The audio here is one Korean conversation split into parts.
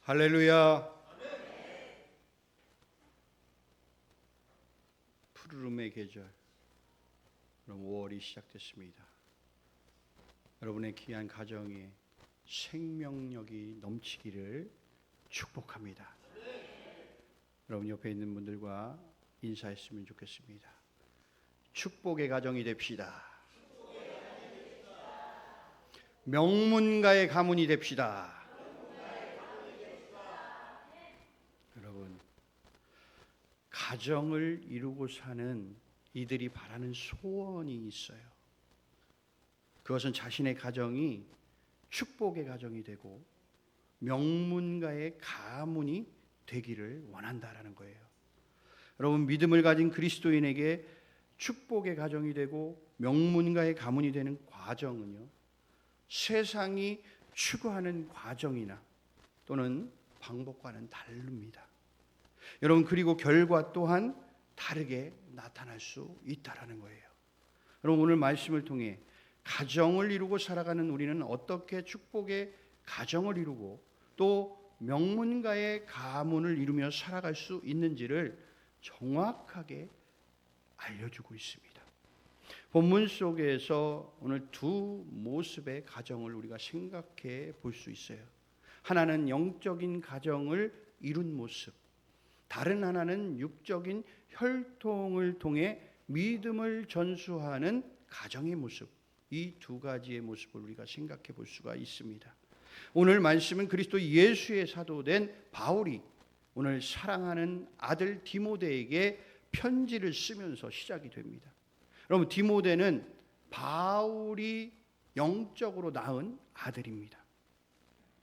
할렐루야. 푸르름의 계절, 5월이 시작됐습니다. 여러분의 귀한 가정에 생명력이 넘치기를 축복합니다. 여러분 옆에 있는 분들과 인사했으면 좋겠습니다. 축복의 가정이 됩시다. 명문가의 가문이 됩시다. 여러분, 가정을 이루고 사는 이들이 바라는 소원이 있어요. 그것은 자신의 가정이 축복의 가정이 되고 명문가의 가문이 되기를 원한다라는 거예요. 여러분, 믿음을 가진 그리스도인에게 축복의 가정이 되고 명문가의 가문이 되는 과정은요, 세상이 추구하는 과정이나 또는 방법과는 다릅니다. 여러분, 그리고 결과 또한 다르게 나타날 수 있다라는 거예요. 여러분, 오늘 말씀을 통해 가정을 이루고 살아가는 우리는 어떻게 축복의 가정을 이루고 또 명문가의 가문을 이루며 살아갈 수 있는지를 정확하게 알려주고 있습니다. 본문 속에서 오늘 두 모습의 가정을 우리가 생각해 볼 수 있어요. 하나는 영적인 가정을 이룬 모습, 다른 하나는 육적인 혈통을 통해 믿음을 전수하는 가정의 모습, 이 두 가지의 모습을 우리가 생각해 볼 수가 있습니다. 오늘 말씀은 그리스도 예수의 사도된 바울이 오늘 사랑하는 아들 디모데에게 편지를 쓰면서 시작이 됩니다. 여러분, 디모데는 바울이 영적으로 낳은 아들입니다.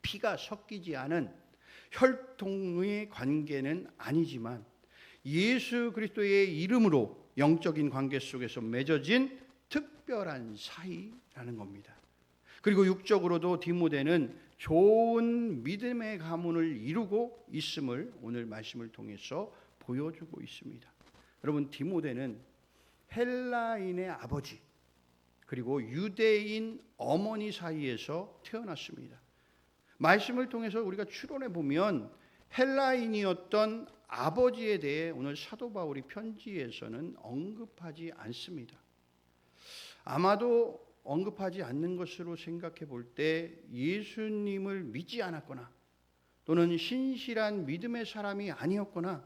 피가 섞이지 않은 혈통의 관계는 아니지만 예수 그리스도의 이름으로 영적인 관계 속에서 맺어진 특별한 사이라는 겁니다. 그리고 육적으로도 디모데는 좋은 믿음의 가문을 이루고 있음을 오늘 말씀을 통해서 보여주고 있습니다. 여러분, 디모데는 헬라인의 아버지 그리고 유대인 어머니 사이에서 태어났습니다. 말씀을 통해서 우리가 추론해 보면 헬라인이었던 아버지에 대해 오늘 사도 바울이 편지에서는 언급하지 않습니다. 아마도 언급하지 않는 것으로 생각해 볼 때 예수님을 믿지 않았거나 또는 신실한 믿음의 사람이 아니었거나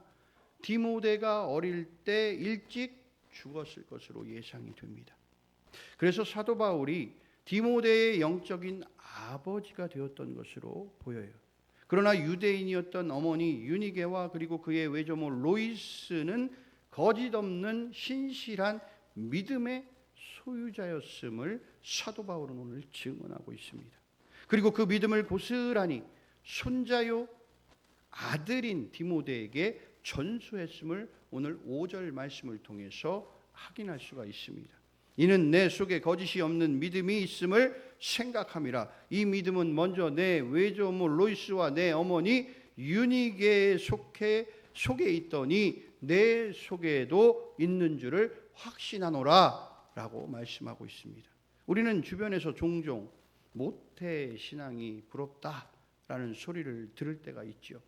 디모데가 어릴 때 일찍 죽었을 것으로 예상이 됩니다. 그래서 사도 바울이 디모데의 영적인 아버지가 되었던 것으로 보여요. 그러나 유대인이었던 어머니 유니게와 그리고 그의 외조모 로이스는 거짓없는 신실한 믿음의 소유자였음을 사도 바울은 오늘 증언하고 있습니다. 그리고 그 믿음을 고스란히 손자요 아들인 디모데에게 전수했음을 오늘 5절 말씀을 통해서 확인할 수가 있습니다. 이는 내 속에 거짓이 없는 믿음이 있음을 생각함이라. 이 믿음은 먼저 내 외조모 로이스와 내 어머니 유니게의 속에 있더니 내 속에도 있는 줄을 확신하노라 라고 말씀하고 있습니다. 우리는 주변에서 종종 모태 신앙이 부럽다라는 소리를 들을 때가 있죠.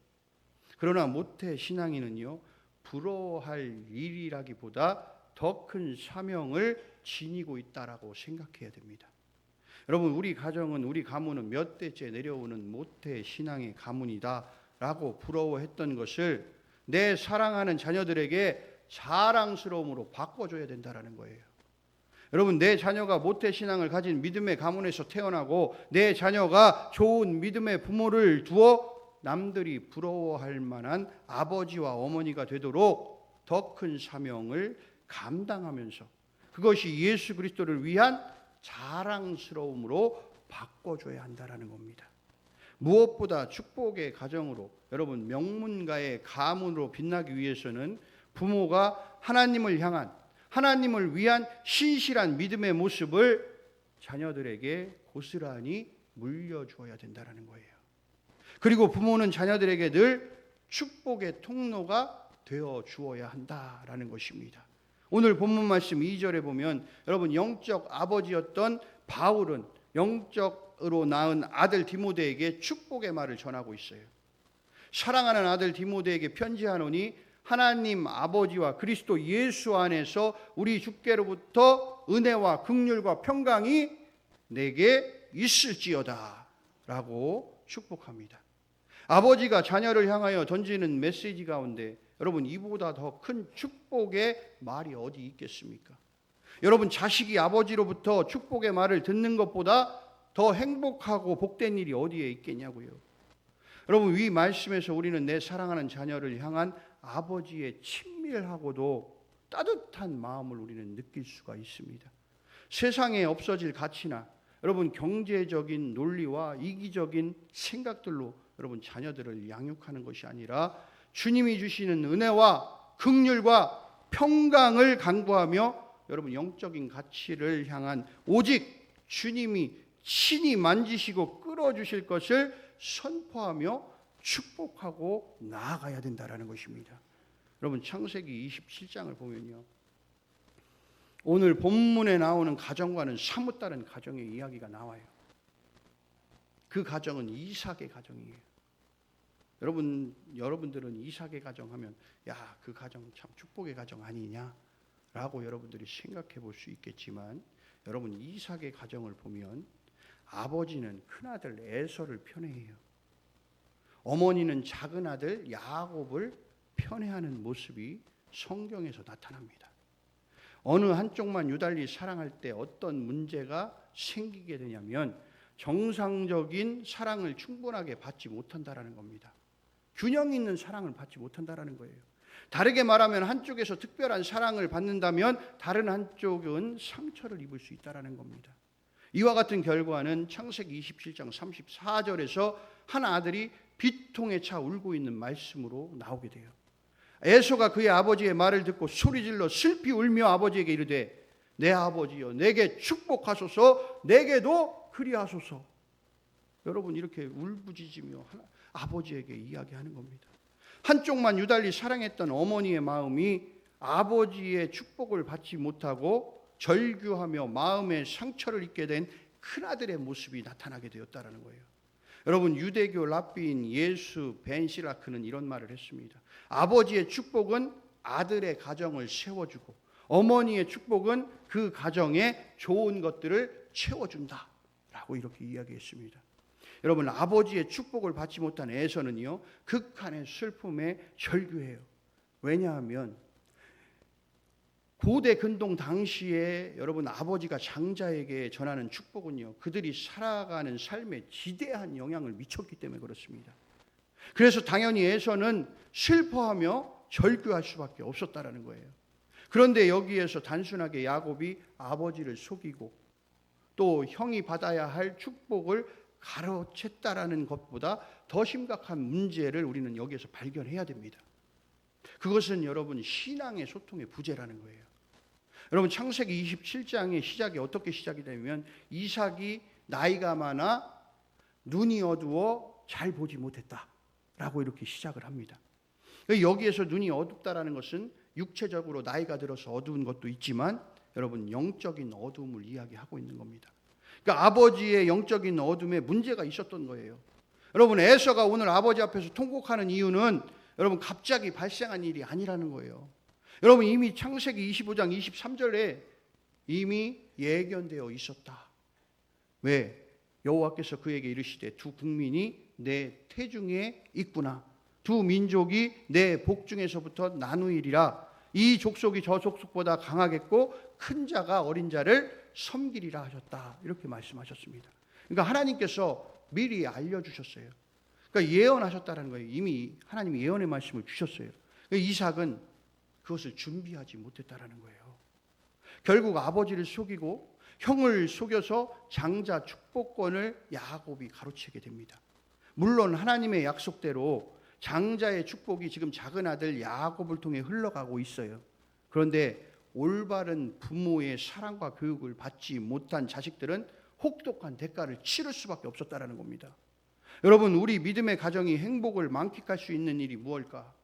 그러나 모태 신앙인은요, 부러워할 일이라기보다 더 큰 사명을 지니고 있다라고 생각해야 됩니다. 여러분, 우리 가정은, 우리 가문은 몇 대째 내려오는 모태 신앙의 가문이다라고 부러워했던 것을 내 사랑하는 자녀들에게 자랑스러움으로 바꿔줘야 된다라는 거예요. 여러분, 내 자녀가 모태 신앙을 가진 믿음의 가문에서 태어나고 내 자녀가 좋은 믿음의 부모를 두어 남들이 부러워할 만한 아버지와 어머니가 되도록 더 큰 사명을 감당하면서 그것이 예수 그리스도를 위한 자랑스러움으로 바꿔줘야 한다라는 겁니다. 무엇보다 축복의 가정으로, 여러분, 명문가의 가문으로 빛나기 위해서는 부모가 하나님을 향한, 하나님을 위한 신실한 믿음의 모습을 자녀들에게 고스란히 물려주어야 된다는 거예요. 그리고 부모는 자녀들에게 늘 축복의 통로가 되어 주어야 한다라는 것입니다. 오늘 본문 말씀 2절에 보면 여러분, 영적 아버지였던 바울은 영적으로 낳은 아들 디모데에게 축복의 말을 전하고 있어요. 사랑하는 아들 디모데에게 편지하노니 하나님 아버지와 그리스도 예수 안에서 우리 주께로부터 은혜와 긍휼과 평강이 내게 있을지어다 라고 축복합니다. 아버지가 자녀를 향하여 던지는 메시지 가운데 여러분, 이보다 더 큰 축복의 말이 어디 있겠습니까? 여러분, 자식이 아버지로부터 축복의 말을 듣는 것보다 더 행복하고 복된 일이 어디에 있겠냐고요. 여러분, 이 말씀에서 우리는 내 사랑하는 자녀를 향한 아버지의 친밀하고도 따뜻한 마음을 우리는 느낄 수가 있습니다. 세상에 없어질 가치나 여러분, 경제적인 논리와 이기적인 생각들로 여러분, 자녀들을 양육하는 것이 아니라 주님이 주시는 은혜와 긍휼과 평강을 간구하며 여러분, 영적인 가치를 향한 오직 주님이 친히 만지시고 끌어주실 것을 선포하며 축복하고 나아가야 된다라는 것입니다. 여러분, 창세기 27장을 보면요, 오늘 본문에 나오는 가정과는 사뭇 다른 가정의 이야기가 나와요. 그 가정은 이삭의 가정이에요. 여러분들은 이삭의 가정 하면 야, 그 가정 참 축복의 가정 아니냐라고 여러분들이 생각해 볼 수 있겠지만, 여러분, 이삭의 가정을 보면 아버지는 큰아들 에서를 편애해요. 어머니는 작은 아들 야곱을 편애하는 모습이 성경에서 나타납니다. 어느 한쪽만 유달리 사랑할 때 어떤 문제가 생기게 되냐면 정상적인 사랑을 충분하게 받지 못한다라는 겁니다. 균형 있는 사랑을 받지 못한다라는 거예요. 다르게 말하면 한쪽에서 특별한 사랑을 받는다면 다른 한쪽은 상처를 입을 수 있다라는 겁니다. 이와 같은 결과는 창세기 27장 34절에서 한 아들이 비통에 차 울고 있는 말씀으로 나오게 돼요. 에서가 그의 아버지의 말을 듣고 소리질러 슬피 울며 아버지에게 이르되 내 아버지여 내게 축복하소서 내게도 그리하소서. 여러분, 이렇게 울부짖으며 아버지에게 이야기하는 겁니다. 한쪽만 유달리 사랑했던 어머니의 마음이 아버지의 축복을 받지 못하고 절규하며 마음의 상처를 입게 된 큰아들의 모습이 나타나게 되었다는 거예요. 여러분, 유대교 랍비인 예수 벤시라크는 이런 말을 했습니다. 아버지의 축복은 아들의 가정을 세워주고 어머니의 축복은 그 가정에 좋은 것들을 채워준다 라고 이렇게 이야기했습니다. 여러분, 아버지의 축복을 받지 못한 에서는요, 극한의 슬픔에 절규해요. 왜냐하면 고대 근동 당시에 여러분, 아버지가 장자에게 전하는 축복은요, 그들이 살아가는 삶에 지대한 영향을 미쳤기 때문에 그렇습니다. 그래서 당연히 에서는 슬퍼하며 절규할 수밖에 없었다라는 거예요. 그런데 여기에서 단순하게 야곱이 아버지를 속이고 또 형이 받아야 할 축복을 가로챘다라는 것보다 더 심각한 문제를 우리는 여기에서 발견해야 됩니다. 그것은 여러분, 신앙의 소통의 부재라는 거예요. 여러분, 창세기 27장의 시작이 어떻게 시작이 되면 이삭이 나이가 많아 눈이 어두워 잘 보지 못했다라고 이렇게 시작을 합니다. 여기에서 눈이 어둡다라는 것은 육체적으로 나이가 들어서 어두운 것도 있지만 여러분, 영적인 어두움을 이야기하고 있는 겁니다. 그러니까 아버지의 영적인 어둠에 문제가 있었던 거예요. 여러분, 에서가 오늘 아버지 앞에서 통곡하는 이유는 여러분, 갑자기 발생한 일이 아니라는 거예요. 여러분, 이미 창세기 25장 23절에 이미 예견되어 있었다. 왜? 여호와께서 그에게 이르시되 두 국민이 내 태중에 있구나. 두 민족이 내 복중에서부터 나누이리라. 이 족속이 저 족속보다 강하겠고 큰 자가 어린 자를 섬기리라 하셨다. 이렇게 말씀하셨습니다. 그러니까 하나님께서 미리 알려주셨어요. 그러니까 예언하셨다는 거예요. 이미 하나님이 예언의 말씀을 주셨어요. 그러니까 이삭은 그것을 준비하지 못했다라는 거예요. 결국 아버지를 속이고 형을 속여서 장자 축복권을 야곱이 가로채게 됩니다. 물론 하나님의 약속대로 장자의 축복이 지금 작은 아들 야곱을 통해 흘러가고 있어요. 그런데 올바른 부모의 사랑과 교육을 받지 못한 자식들은 혹독한 대가를 치를 수밖에 없었다라는 겁니다. 여러분, 우리 믿음의 가정이 행복을 만끽할 수 있는 일이 무엇일까?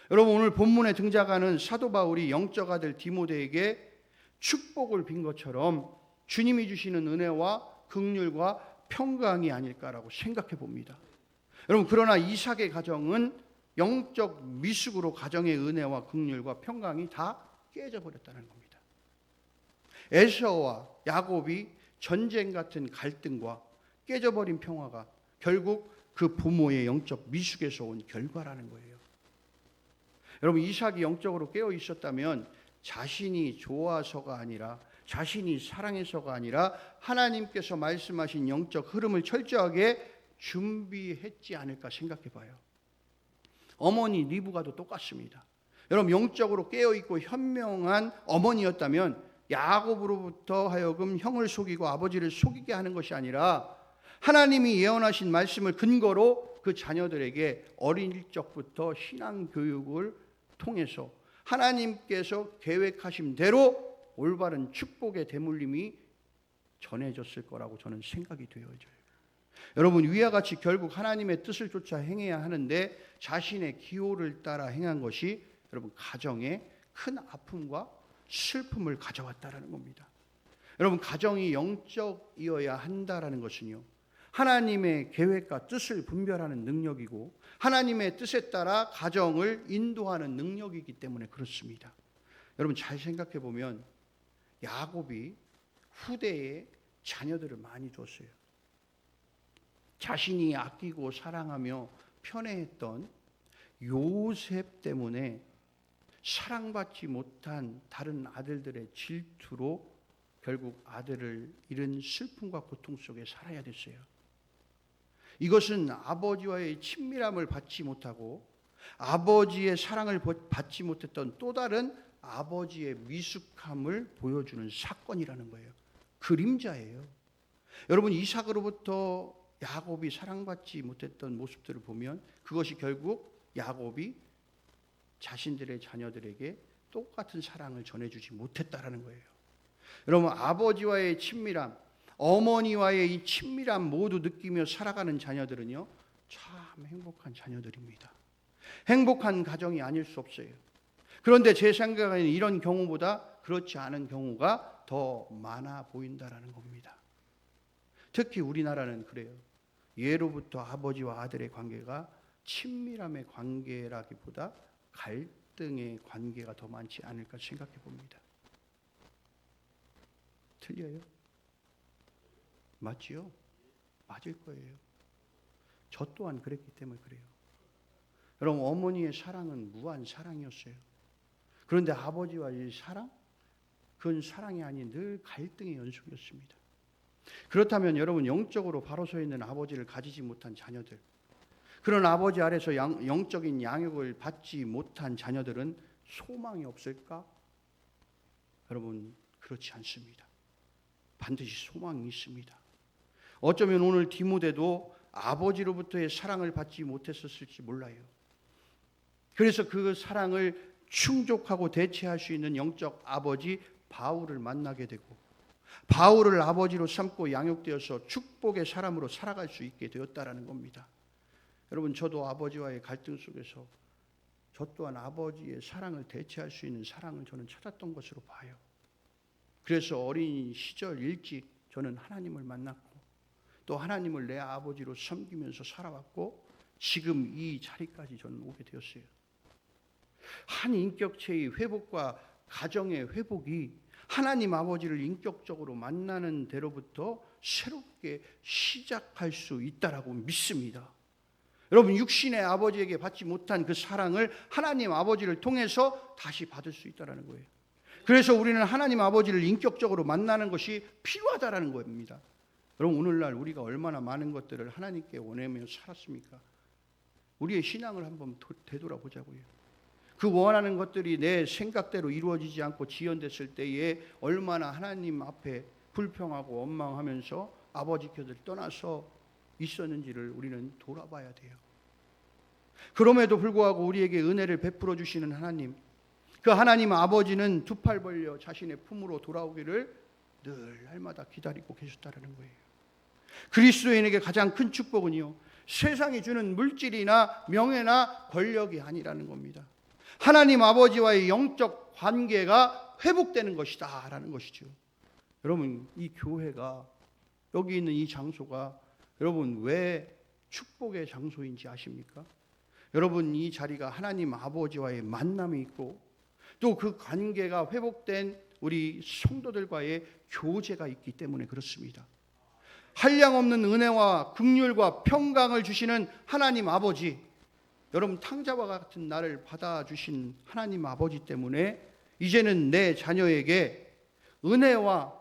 여러분, 오늘 본문에 등장하는 사도 바울이 영적 아들 디모데에게 축복을 빈 것처럼 주님이 주시는 은혜와 긍휼과 평강이 아닐까라고 생각해 봅니다. 여러분, 그러나 이삭의 가정은 영적 미숙으로 가정의 은혜와 긍휼과 평강이 다 깨져버렸다는 겁니다. 에서와 야곱이 전쟁 같은 갈등과 깨져버린 평화가 결국 그 부모의 영적 미숙에서 온 결과라는 거예요. 여러분, 이삭이 영적으로 깨어 있었다면 자신이 좋아서가 아니라, 자신이 사랑해서가 아니라 하나님께서 말씀하신 영적 흐름을 철저하게 준비했지 않을까 생각해 봐요. 어머니 리브가도 똑같습니다. 여러분, 영적으로 깨어있고 현명한 어머니였다면 야곱으로부터 하여금 형을 속이고 아버지를 속이게 하는 것이 아니라 하나님이 예언하신 말씀을 근거로 그 자녀들에게 어린 적부터 신앙 교육을 통해서 하나님께서 계획하신 대로 올바른 축복의 대물림이 전해졌을 거라고 저는 생각이 되어져요. 여러분, 위와 같이 결국 하나님의 뜻을 쫓아 행해야 하는데 자신의 기호를 따라 행한 것이 여러분 가정에 큰 아픔과 슬픔을 가져왔다라는 겁니다. 여러분, 가정이 영적이어야 한다라는 것은요, 하나님의 계획과 뜻을 분별하는 능력이고 하나님의 뜻에 따라 가정을 인도하는 능력이기 때문에 그렇습니다. 여러분, 잘 생각해 보면 야곱이 후대에 자녀들을 많이 줬어요. 자신이 아끼고 사랑하며 편애했던 요셉 때문에 사랑받지 못한 다른 아들들의 질투로 결국 아들을 잃은 슬픔과 고통 속에 살아야 됐어요. 이것은 아버지와의 친밀함을 받지 못하고 아버지의 사랑을 받지 못했던 또 다른 아버지의 미숙함을 보여주는 사건이라는 거예요. 그림자예요. 여러분, 이삭으로부터 야곱이 사랑받지 못했던 모습들을 보면 그것이 결국 야곱이 자신들의 자녀들에게 똑같은 사랑을 전해주지 못했다라는 거예요. 여러분, 아버지와의 친밀함, 어머니와의 이 친밀함 모두 느끼며 살아가는 자녀들은요, 참 행복한 자녀들입니다. 행복한 가정이 아닐 수 없어요. 그런데 제 생각에는 이런 경우보다 그렇지 않은 경우가 더 많아 보인다라는 겁니다. 특히 우리나라는 그래요. 예로부터 아버지와 아들의 관계가 친밀함의 관계라기보다 갈등의 관계가 더 많지 않을까 생각해 봅니다. 틀려요? 맞지요? 맞을 거예요. 저 또한 그랬기 때문에 그래요. 여러분, 어머니의 사랑은 무한 사랑이었어요. 그런데 아버지와의 사랑? 그건 사랑이 아닌 늘 갈등의 연속이었습니다. 그렇다면 여러분, 영적으로 바로 서 있는 아버지를 가지지 못한 자녀들, 그런 아버지 아래서 영적인 양육을 받지 못한 자녀들은 소망이 없을까? 여러분, 그렇지 않습니다. 반드시 소망이 있습니다. 어쩌면 오늘 디모데도 아버지로부터의 사랑을 받지 못했었을지 몰라요. 그래서 그 사랑을 충족하고 대체할 수 있는 영적 아버지 바울을 만나게 되고 바울을 아버지로 삼고 양육되어서 축복의 사람으로 살아갈 수 있게 되었다라는 겁니다. 여러분, 저도 아버지와의 갈등 속에서 저 또한 아버지의 사랑을 대체할 수 있는 사랑을 저는 찾았던 것으로 봐요. 그래서 어린 시절 일찍 저는 하나님을 만났고 또 하나님을 내 아버지로 섬기면서 살아왔고 지금 이 자리까지 저는 오게 되었어요. 한 인격체의 회복과 가정의 회복이 하나님 아버지를 인격적으로 만나는 데로부터 새롭게 시작할 수 있다라고 믿습니다. 여러분, 육신의 아버지에게 받지 못한 그 사랑을 하나님 아버지를 통해서 다시 받을 수 있다라는 거예요. 그래서 우리는 하나님 아버지를 인격적으로 만나는 것이 필요하다라는 겁니다. 여러분, 오늘날 우리가 얼마나 많은 것들을 하나님께 원하며 살았습니까? 우리의 신앙을 한번 되돌아보자고요. 그 원하는 것들이 내 생각대로 이루어지지 않고 지연됐을 때에 얼마나 하나님 앞에 불평하고 원망하면서 아버지 곁을 떠나서 있었는지를 우리는 돌아봐야 돼요. 그럼에도 불구하고 우리에게 은혜를 베풀어 주시는 하나님, 그 하나님 아버지는 두 팔 벌려 자신의 품으로 돌아오기를 늘 날마다 기다리고 계셨다는 거예요. 그리스도인에게 가장 큰 축복은요, 세상이 주는 물질이나 명예나 권력이 아니라는 겁니다. 하나님 아버지와의 영적 관계가 회복되는 것이다 라는 것이죠. 여러분, 이 교회가, 여기 있는 이 장소가 여러분 왜 축복의 장소인지 아십니까? 여러분, 이 자리가 하나님 아버지와의 만남이 있고 또 그 관계가 회복된 우리 성도들과의 교제가 있기 때문에 그렇습니다. 한량없는 은혜와 긍휼과 평강을 주시는 하나님 아버지, 여러분 탕자와 같은 나를 받아주신 하나님 아버지 때문에 이제는 내 자녀에게 은혜와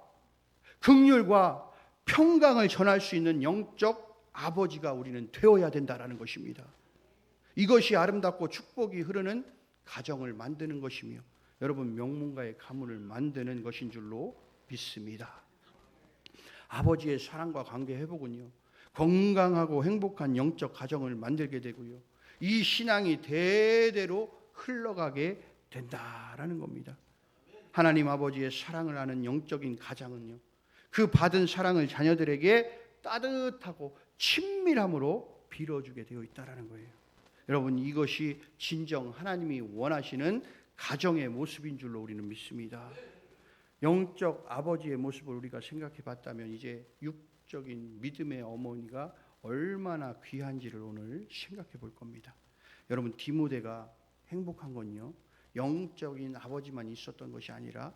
긍휼과 평강을 전할 수 있는 영적 아버지가 우리는 되어야 된다라는 것입니다. 이것이 아름답고 축복이 흐르는 가정을 만드는 것이며 여러분 명문가의 가문을 만드는 것인 줄로 믿습니다. 아버지의 사랑과 관계 회복은요, 건강하고 행복한 영적 가정을 만들게 되고요, 이 신앙이 대대로 흘러가게 된다라는 겁니다. 하나님 아버지의 사랑을 아는 영적인 가정은요, 그 받은 사랑을 자녀들에게 따뜻하고 친밀함으로 빌어주게 되어 있다라는 거예요. 여러분, 이것이 진정 하나님이 원하시는 가정의 모습인 줄로 우리는 믿습니다. 영적 아버지의 모습을 우리가 생각해 봤다면 이제 육적인 믿음의 어머니가 얼마나 귀한지를 오늘 생각해 볼 겁니다. 여러분, 디모데가 행복한 건요, 영적인 아버지만 있었던 것이 아니라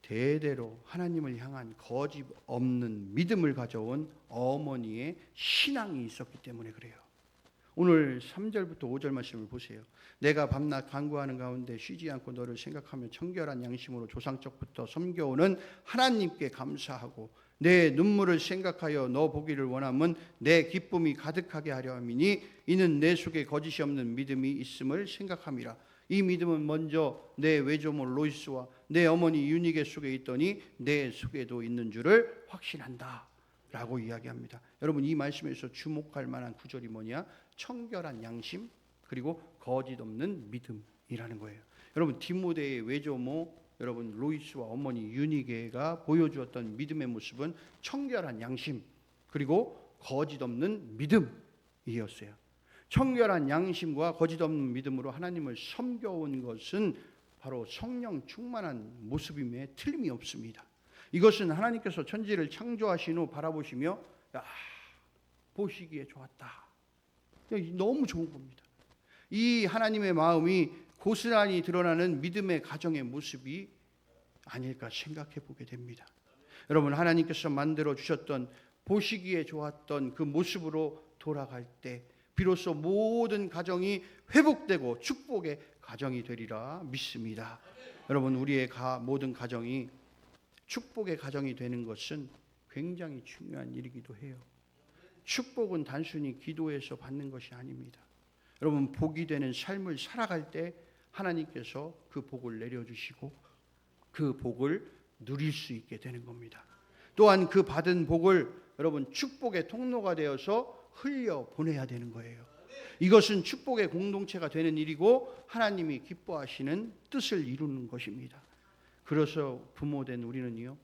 대대로 하나님을 향한 거짓 없는 믿음을 가져온 어머니의 신앙이 있었기 때문에 그래요. 오늘 3절부터 5절 말씀을 보세요. 내가 밤낮 간구하는 가운데 쉬지 않고 너를 생각하며 청결한 양심으로 조상적부터 섬겨오는 하나님께 감사하고 내 눈물을 생각하여 너 보기를 원함은 내 기쁨이 가득하게 하려 함이니 이는 내 속에 거짓이 없는 믿음이 있음을 생각함이라. 이 믿음은 먼저 내 외조모 로이스와 내 어머니 유니게 속에 있더니 내 속에도 있는 줄을 확신한다 라고 이야기합니다. 여러분, 이 말씀에서 주목할 만한 구절이 뭐냐? 청결한 양심 그리고 거짓 없는 믿음이라는 거예요. 여러분, 디모데의 외조모 여러분 로이스와 어머니 유니게가 보여주었던 믿음의 모습은 청결한 양심 그리고 거짓 없는 믿음이었어요. 청결한 양심과 거짓 없는 믿음으로 하나님을 섬겨온 것은 바로 성령 충만한 모습임에 틀림이 없습니다. 이것은 하나님께서 천지를 창조하신 후 바라보시며 야, 보시기에 좋았다. 너무 좋은 겁니다. 이 하나님의 마음이 고스란히 드러나는 믿음의 가정의 모습이 아닐까 생각해 보게 됩니다. 여러분, 하나님께서 만들어 주셨던 보시기에 좋았던 그 모습으로 돌아갈 때 비로소 모든 가정이 회복되고 축복의 가정이 되리라 믿습니다. 여러분, 우리의 모든 가정이 축복의 가정이 되는 것은 굉장히 중요한 일이기도 해요. 축복은 단순히 기도해서 받는 것이 아닙니다. 여러분, 복이 되는 삶을 살아갈 때 하나님께서 그 복을 내려주시고 그 복을 누릴 수 있게 되는 겁니다. 또한 그 받은 복을 여러분 축복의 통로가 되어서 흘려 보내야 되는 거예요. 이것은 축복의 공동체가 되는 일이고 하나님이 기뻐하시는 뜻을 이루는 것입니다. 그래서 부모된 우리는요,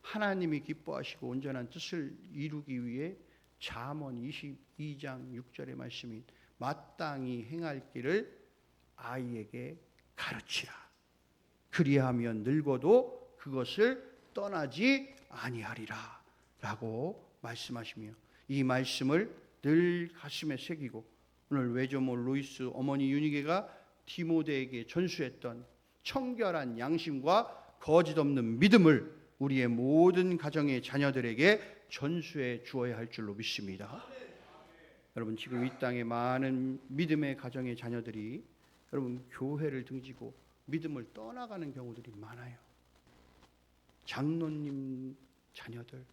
하나님이 기뻐하시고 온전한 뜻을 이루기 위해 잠언 22장 6절의 말씀인 마땅히 행할 길을 아이에게 가르치라. 그리하면 늙어도 그것을 떠나지 아니하리라 라고 말씀하시며 이 말씀을 늘 가슴에 새기고 오늘 외조모 로이스 어머니 유니게가 디모데에게 전수했던 청결한 양심과 거짓 없는 믿음을 우리의 모든 가정의 자녀들에게 전수해 주어야 할 줄로 믿습니다. 여러분, 지금 이 땅에 많은 믿음의 가정의 자녀들이 여러분 교회를 등지고 믿음을 떠나가는 경우들이 많아요. 장로님 자녀들,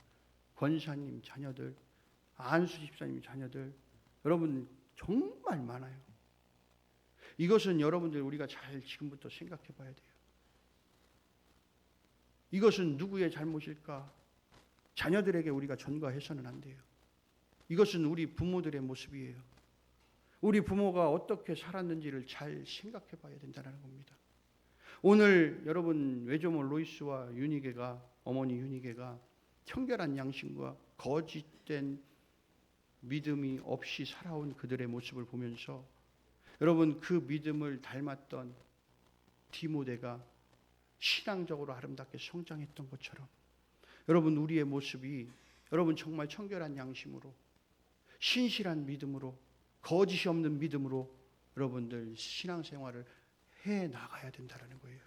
권사님 자녀들, 안수 집사님 자녀들, 여러분 정말 많아요. 이것은 여러분들 우리가 잘 지금부터 생각해 봐야 돼요. 이것은 누구의 잘못일까? 자녀들에게 우리가 전가해서는 안 돼요. 이것은 우리 부모들의 모습이에요. 우리 부모가 어떻게 살았는지를 잘 생각해 봐야 된다는 겁니다. 오늘 여러분 외조모 로이스와 유니게가 어머니 유니게가 청결한 양심과 거짓된 믿음이 없이 살아온 그들의 모습을 보면서 여러분 그 믿음을 닮았던 디모데가 신앙적으로 아름답게 성장했던 것처럼 여러분 우리의 모습이 여러분 정말 청결한 양심으로 신실한 믿음으로, 거짓이 없는 믿음으로 여러분들 신앙생활을 해 나가야 된다는 거예요.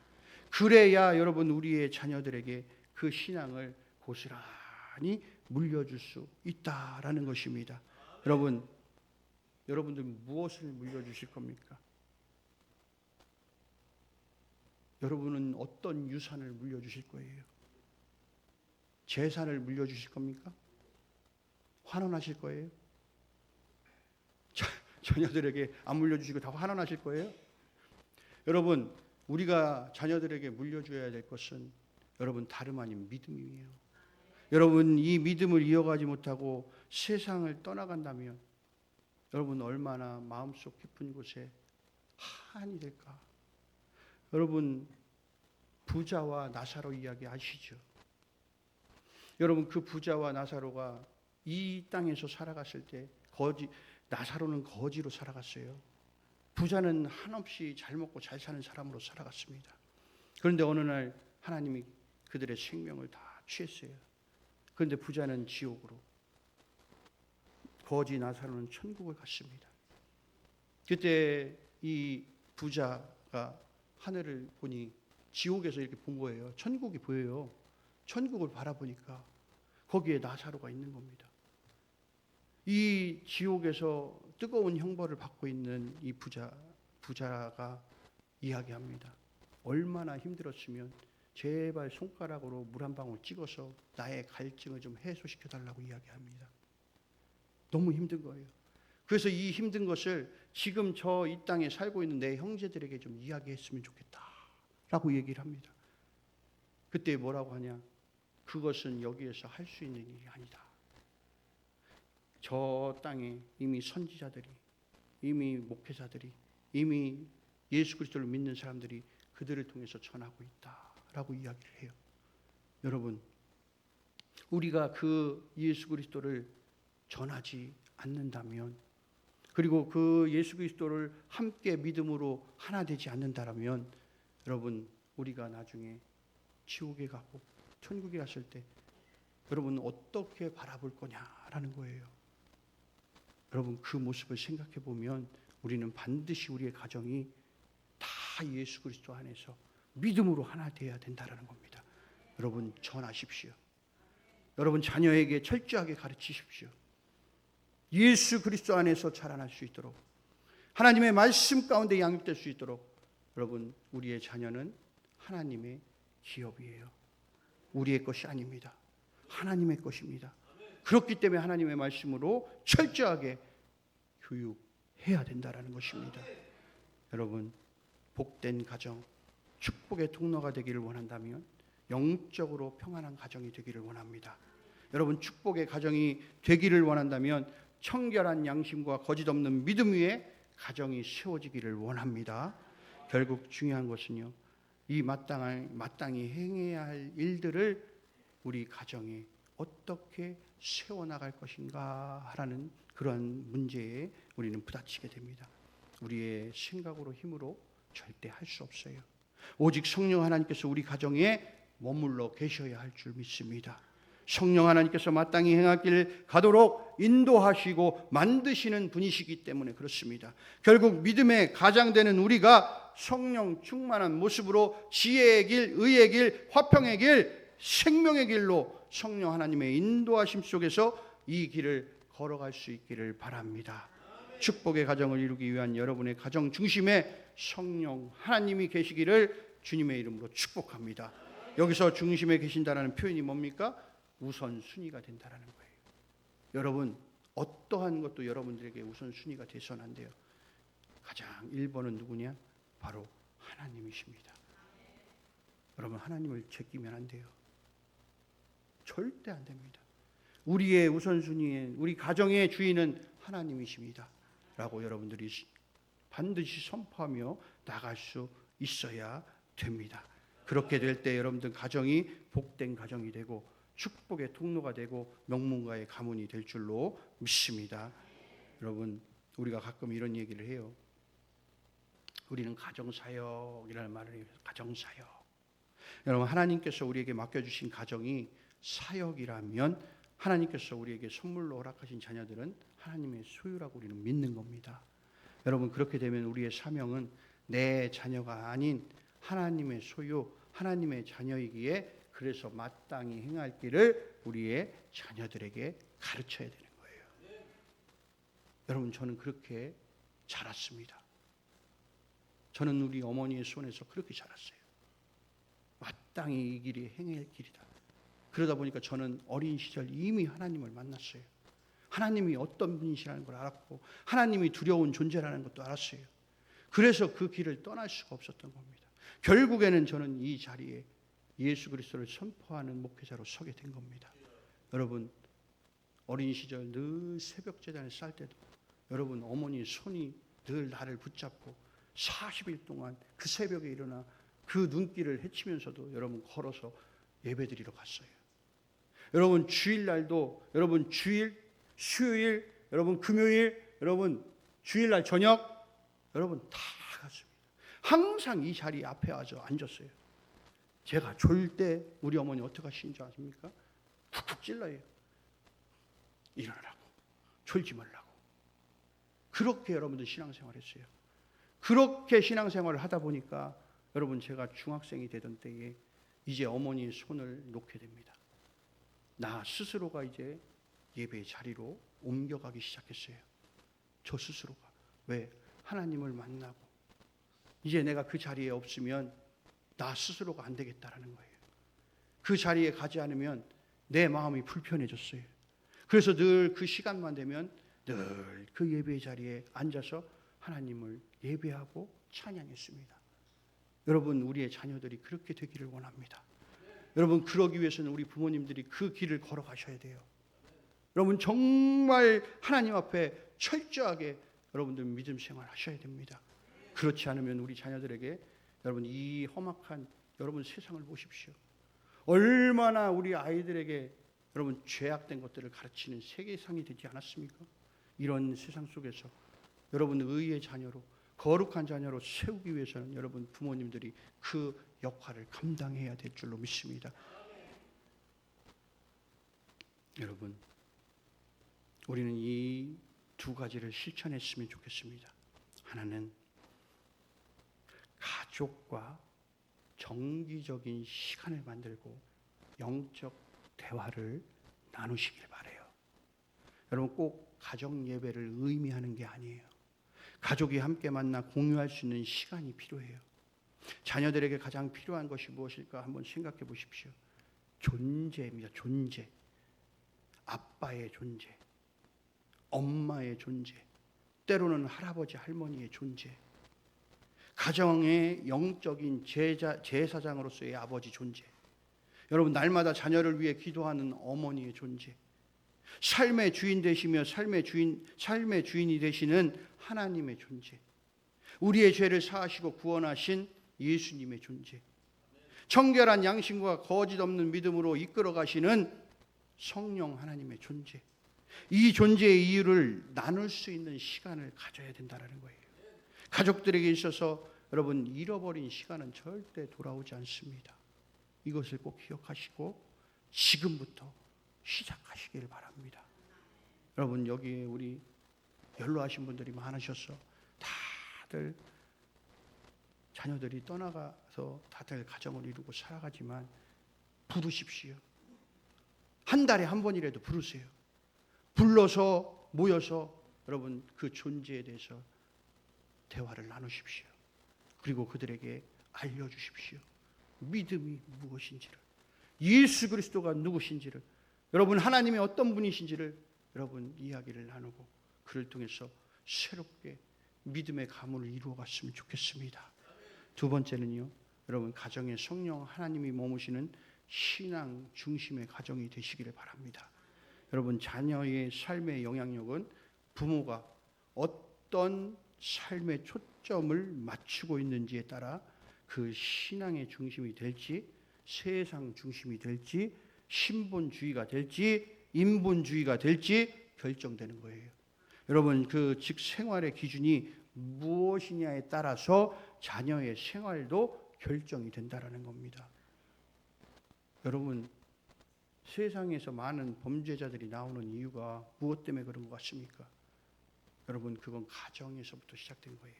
그래야 여러분 우리의 자녀들에게 그 신앙을 고스란히 물려줄 수 있다라는 것입니다. 여러분들 무엇을 물려주실 겁니까? 여러분은 어떤 유산을 물려주실 거예요? 재산을 물려주실 겁니까? 환원하실 거예요? 자녀들에게 안 물려주시고 다 환원하실 거예요? 여러분, 우리가 자녀들에게 물려줘야 될 것은 여러분 다름 아닌 믿음이에요. 여러분 이 믿음을 이어가지 못하고 세상을 떠나간다면 여러분 얼마나 마음속 깊은 곳에 한이 될까? 여러분 부자와 나사로 이야기 아시죠? 여러분 그 부자와 나사로가 이 땅에서 살아갔을 때 나사로는 거지로 살아갔어요. 부자는 한없이 잘 먹고 잘 사는 사람으로 살아갔습니다. 그런데 어느 날 하나님이 그들의 생명을 다 취했어요. 그런데 부자는 지옥으로, 거지 나사로는 천국을 갔습니다. 그때 이 부자가 하늘을 보니 지옥에서 이렇게 본 거예요. 천국이 보여요. 천국을 바라보니까 거기에 나사로가 있는 겁니다. 이 지옥에서 뜨거운 형벌을 받고 있는 이 부자가 이야기합니다. 얼마나 힘들었으면 제발 손가락으로 물 한 방울 찍어서 나의 갈증을 좀 해소시켜 달라고 이야기합니다. 너무 힘든 거예요. 그래서 이 힘든 것을 지금 저 이 땅에 살고 있는 내 형제들에게 좀 이야기했으면 좋겠다라고 얘기를 합니다. 그때 뭐라고 하냐? 그것은 여기에서 할 수 있는 일이 아니다. 저 땅에 이미 선지자들이, 이미 목회자들이, 이미 예수 그리스도를 믿는 사람들이 그들을 통해서 전하고 있다라고 이야기를 해요. 여러분, 우리가 그 예수 그리스도를 전하지 않는다면, 그리고 그 예수 그리스도를 함께 믿음으로 하나 되지 않는다면, 여러분 우리가 나중에 지옥에 가고 천국에 갔을 때 여러분 어떻게 바라볼 거냐라는 거예요. 여러분 그 모습을 생각해 보면 우리는 반드시 우리의 가정이 다 예수 그리스도 안에서 믿음으로 하나 되어야 된다는 겁니다. 여러분 전하십시오. 여러분 자녀에게 철저하게 가르치십시오. 예수 그리스도 안에서 자라날 수 있도록, 하나님의 말씀 가운데 양육될 수 있도록, 여러분 우리의 자녀는 하나님의 기업이에요. 우리의 것이 아닙니다. 하나님의 것입니다. 그렇기 때문에 하나님의 말씀으로 철저하게 교육해야 된다는 것입니다. 여러분 복된 가정, 축복의 통로가 되기를 원한다면 영적으로 평안한 가정이 되기를 원합니다. 여러분 축복의 가정이 되기를 원한다면 청결한 양심과 거짓 없는 믿음 위에 가정이 세워지기를 원합니다. 결국 중요한 것은요, 이 마땅히 행해야 할 일들을 우리 가정에 어떻게 세워나갈 것인가 하는 그런 문제에 우리는 부딪히게 됩니다. 우리의 생각으로 힘으로 절대 할 수 없어요. 오직 성령 하나님께서 우리 가정에 머물러 계셔야 할 줄 믿습니다. 성령 하나님께서 마땅히 행할 길 가도록 인도하시고 만드시는 분이시기 때문에 그렇습니다. 결국 믿음의 가장되는 우리가 성령 충만한 모습으로 지혜의 길, 의의 길, 화평의 길, 생명의 길로 성령 하나님의 인도하심 속에서 이 길을 걸어갈 수 있기를 바랍니다. 축복의 가정을 이루기 위한 여러분의 가정 중심에 성령 하나님이 계시기를 주님의 이름으로 축복합니다. 여기서 중심에 계신다는 표현이 뭡니까? 우선순위가 된다는 거예요. 여러분 어떠한 것도 여러분들에게 우선순위가 돼서는 안 돼요. 가장 1번은 누구냐? 바로 하나님이십니다. 여러분 하나님을 제끼면 안 돼요. 절대 안 됩니다. 우리의 우선순위에 우리 가정의 주인은 하나님이십니다 라고 여러분들이 반드시 선포하며 나갈 수 있어야 됩니다. 그렇게 될 때 여러분들 가정이 복된 가정이 되고 축복의 통로가 되고 명문가의 가문이 될 줄로 믿습니다. 여러분 우리가 가끔 이런 얘기를 해요. 우리는 가정사역이라는 말을 해요. 가정사역. 여러분 하나님께서 우리에게 맡겨주신 가정이 사역이라면 하나님께서 우리에게 선물로 허락하신 자녀들은 하나님의 소유라고 우리는 믿는 겁니다. 여러분, 그렇게 되면 우리의 사명은 내 자녀가 아닌 하나님의 소유, 하나님의 자녀이기에 그래서 마땅히 행할 길을 우리의 자녀들에게 가르쳐야 되는 거예요. 여러분, 저는 그렇게 자랐습니다. 저는 우리 어머니의 손에서 그렇게 자랐어요. 마땅히 이 길이 행할 길이다. 그러다 보니까 저는 어린 시절 이미 하나님을 만났어요. 하나님이 어떤 분이시라는 걸 알았고 하나님이 두려운 존재라는 것도 알았어요. 그래서 그 길을 떠날 수가 없었던 겁니다. 결국에는 저는 이 자리에 예수 그리스도를 선포하는 목회자로 서게 된 겁니다. 여러분, 어린 시절 늘 새벽 제단에 쌀 때도 여러분 어머니 손이 늘 나를 붙잡고 40일 동안 그 새벽에 일어나 그 눈길을 헤치면서도 여러분 걸어서 예배드리러 갔어요. 여러분 주일날도 여러분 주일, 수요일, 여러분 금요일, 여러분 주일날 저녁 여러분 다 갔습니다. 항상 이 자리 앞에 와서 앉았어요. 제가 졸 때 우리 어머니 어떻게 하시는 줄 아십니까? 툭툭 찔러요. 일어나라고, 졸지 말라고. 그렇게 여러분들 신앙생활 했어요. 그렇게 신앙생활을 하다 보니까 여러분 제가 중학생이 되던 때에 이제 어머니의 손을 놓게 됩니다. 나 스스로가 이제 예배의 자리로 옮겨가기 시작했어요. 저 스스로가. 왜? 하나님을 만나고 이제 내가 그 자리에 없으면 나 스스로가 안 되겠다라는 거예요. 그 자리에 가지 않으면 내 마음이 불편해졌어요. 그래서 늘 그 시간만 되면 늘 그 예배의 자리에 앉아서 하나님을 예배하고 찬양했습니다. 여러분, 우리의 자녀들이 그렇게 되기를 원합니다. 여러분, 그러기 위해서는 우리 부모님들이 그 길을 걸어가셔야 돼요. 여러분, 정말 하나님 앞에 철저하게 여러분들 믿음 생활 하셔야 됩니다. 그렇지 않으면 우리 자녀들에게 여러분 이 험악한 여러분 세상을 보십시오. 얼마나 우리 아이들에게 여러분 죄악된 것들을 가르치는 세계상이 되지 않았습니까? 이런 세상 속에서 여러분 의의 자녀로 거룩한 자녀로 세우기 위해서는 여러분 부모님들이 그 역할을 감당해야 될 줄로 믿습니다. 여러분, 우리는 이 두 가지를 실천했으면 좋겠습니다. 하나는 가족과 정기적인 시간을 만들고 영적 대화를 나누시길 바라요. 여러분, 꼭 가정 예배를 의미하는 게 아니에요. 가족이 함께 만나 공유할 수 있는 시간이 필요해요. 자녀들에게 가장 필요한 것이 무엇일까 한번 생각해 보십시오. 존재입니다. 존재. 아빠의 존재, 엄마의 존재, 때로는 할아버지 할머니의 존재, 가정의 영적인 제사장으로서의 아버지 존재, 여러분 날마다 자녀를 위해 기도하는 어머니의 존재, 삶의 주인 되시며 삶의 주인이 되시는 하나님의 존재, 우리의 죄를 사하시고 구원하신 예수님의 존재, 청결한 양심과 거짓 없는 믿음으로 이끌어 가시는 성령 하나님의 존재, 이 존재의 이유를 나눌 수 있는 시간을 가져야 된다는 거예요. 가족들에게 있어서 여러분 잃어버린 시간은 절대 돌아오지 않습니다. 이것을 꼭 기억하시고 지금부터 시작하시길 바랍니다. 여러분, 여기에 우리 연로하신 분들이 많으셔서 다들 자녀들이 떠나가서 다들 가정을 이루고 살아가지만 부르십시오. 한 달에 한 번이라도 부르세요. 불러서 모여서 여러분 그 존재에 대해서 대화를 나누십시오. 그리고 그들에게 알려주십시오. 믿음이 무엇인지를, 예수 그리스도가 누구신지를, 여러분 하나님이 어떤 분이신지를 여러분 이야기를 나누고 그를 통해서 새롭게 믿음의 가문을 이루어갔으면 좋겠습니다. 두 번째는요, 여러분 가정에 성령 하나님이 머무시는 신앙 중심의 가정이 되시기를 바랍니다. 여러분 자녀의 삶의 영향력은 부모가 어떤 삶의 초점을 맞추고 있는지에 따라 그 신앙의 중심이 될지, 세상 중심이 될지, 신본주의가 될지, 인본주의가 될지 결정되는 거예요. 여러분 즉 생활의 기준이 무엇이냐에 따라서 자녀의 생활도 결정이 된다라는 겁니다. 여러분 세상에서 많은 범죄자들이 나오는 이유가 무엇 때문에 그런 것 같습니까? 여러분, 그건 가정에서부터 시작된 거예요.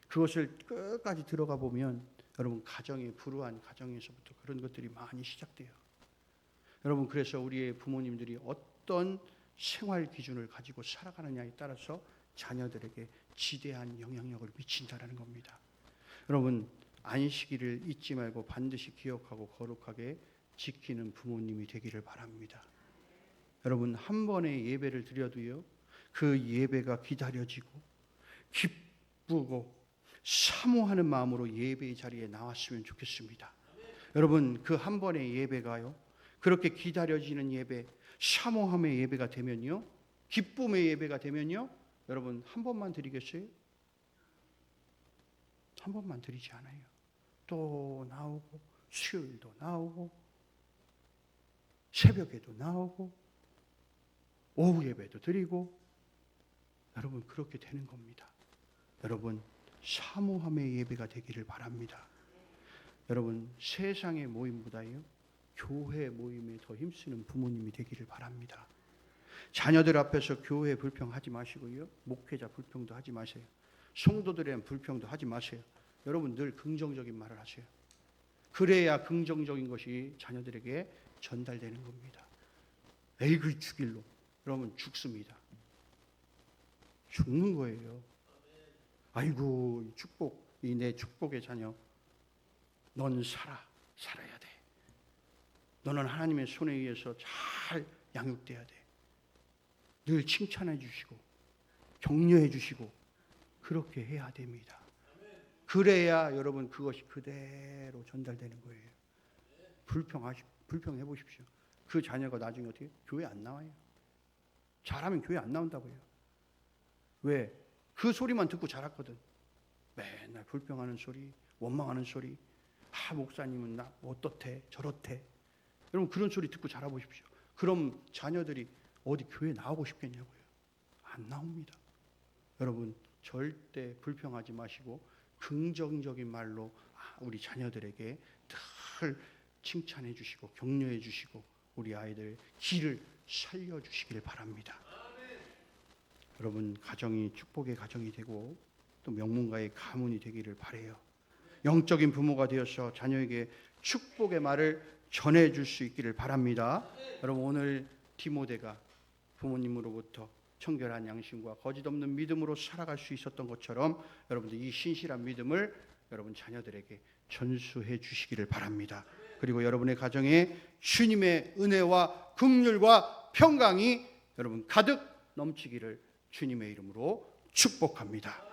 그것을 끝까지 들어가 보면 여러분, 가정의 불우한 가정에서부터 그런 것들이 많이 시작돼요. 여러분, 그래서 우리의 부모님들이 어떤 생활 기준을 가지고 살아가느냐에 따라서 자녀들에게 지대한 영향력을 미친다라는 겁니다. 여러분, 안식일을 잊지 말고 반드시 기억하고 거룩하게 지키는 부모님이 되기를 바랍니다. 여러분, 한 번의 예배를 드려도요, 그 예배가 기다려지고 기쁘고 사모하는 마음으로 예배의 자리에 나왔으면 좋겠습니다. 여러분, 그 한 번의 예배가요, 그렇게 기다려지는 예배, 사모함의 예배가 되면요, 기쁨의 예배가 되면요, 여러분, 한 번만 드리겠어요? 한 번만 드리지 않아요. 또 나오고, 수요일도 나오고, 새벽에도 나오고, 오후 예배도 드리고, 여러분, 그렇게 되는 겁니다. 여러분, 사모함의 예배가 되기를 바랍니다. 여러분, 세상의 모임보다요, 교회 모임에 더 힘쓰는 부모님이 되기를 바랍니다. 자녀들 앞에서 교회 불평하지 마시고요, 목회자 불평도 하지 마세요. 성도들에 대한 불평도 하지 마세요. 여러분, 늘 긍정적인 말을 하세요. 그래야 긍정적인 것이 자녀들에게 전달되는 겁니다. 에이, 그 죽일로. 그러면 죽습니다. 죽는 거예요. 아이고, 이 축복, 이 내 축복의 자녀, 넌 살아야 돼. 너는 하나님의 손에 의해서 잘 양육돼야 돼. 늘 칭찬해 주시고 격려해 주시고 그렇게 해야 됩니다. 그래야 여러분, 그것이 그대로 전달되는 거예요. 불평해 보십시오. 그 자녀가 나중에 어떻게? 교회 안 나와요. 잘하면 교회 안 나온다고요. 왜? 그 소리만 듣고 자랐거든. 맨날 불평하는 소리, 원망하는 소리. 아, 목사님은 나 어떻대 저렇대. 여러분, 그런 소리 듣고 자라보십시오. 그럼 자녀들이 어디 교회 나오고 싶겠냐고요. 안 나옵니다. 여러분, 절대 불평하지 마시고 긍정적인 말로 우리 자녀들에게 늘 칭찬해 주시고 격려해 주시고 우리 아이들 길을 살려주시길 바랍니다. 여러분, 가정이 축복의 가정이 되고 또 명문가의 가문이 되기를 바라요. 영적인 부모가 되어서 자녀에게 축복의 말을 전해줄 수 있기를 바랍니다. 여러분, 오늘 디모데가 부모님으로부터 청결한 양심과 거짓없는 믿음으로 살아갈 수 있었던 것처럼 여러분들 이 신실한 믿음을 여러분 자녀들에게 전수해 주시기를 바랍니다. 그리고 여러분의 가정에 주님의 은혜와 긍휼과 평강이 여러분 가득 넘치기를 주님의 이름으로 축복합니다.